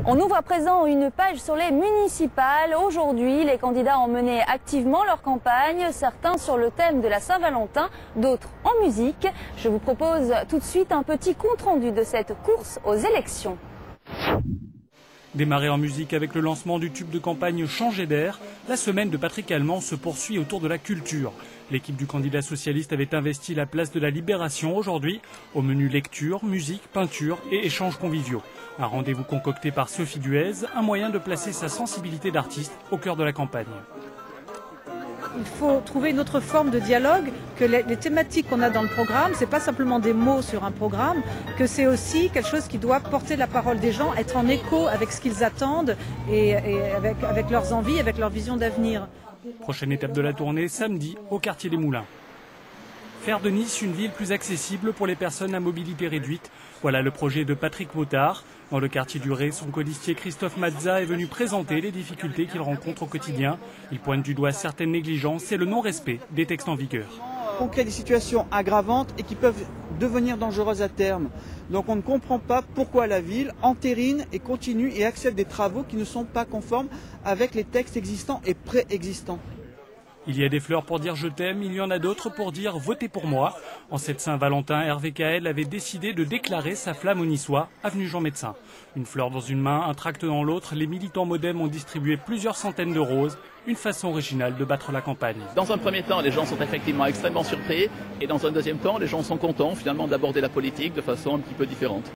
On ouvre à présent une page sur les municipales. Aujourd'hui, les candidats ont mené activement leur campagne, certains sur le thème de la Saint-Valentin, d'autres en musique. Je vous propose tout de suite un petit compte-rendu de cette course aux élections. Démarré en musique avec le lancement du tube de campagne Changer d'air, la semaine de Patrick Allemand se poursuit autour de la culture. L'équipe du candidat socialiste avait investi la place de la Libération aujourd'hui. Au menu lecture, musique, peinture et échanges conviviaux. Un rendez-vous concocté par Sophie Duez, un moyen de placer sa sensibilité d'artiste au cœur de la campagne. Il faut trouver une autre forme de dialogue, que les thématiques qu'on a dans le programme, ce n'est pas simplement des mots sur un programme, que c'est aussi quelque chose qui doit porter la parole des gens, être en écho avec ce qu'ils attendent et avec leurs envies, avec leur vision d'avenir. Prochaine étape de la tournée, samedi, au quartier des Moulins. Faire de Nice une ville plus accessible pour les personnes à mobilité réduite. Voilà le projet de Patrick Motard. Dans le quartier du Ré, son colistier Christophe Mazza est venu présenter les difficultés qu'il rencontre au quotidien. Il pointe du doigt certaines négligences et le non-respect des textes en vigueur. On crée des situations aggravantes et qui peuvent devenir dangereuses à terme. Donc on ne comprend pas pourquoi la ville entérine et continue et accepte des travaux qui ne sont pas conformes avec les textes existants et préexistants. Il y a des fleurs pour dire je t'aime, il y en a d'autres pour dire votez pour moi. En cette Saint-Valentin, Hervé Caël avait décidé de déclarer sa flamme aux Niçois, avenue Jean Médecin. Une fleur dans une main, un tract dans l'autre, les militants Modem ont distribué plusieurs centaines de roses. Une façon originale de battre la campagne. Dans un premier temps, les gens sont effectivement extrêmement surpris et dans un deuxième temps, les gens sont contents finalement d'aborder la politique de façon un petit peu différente.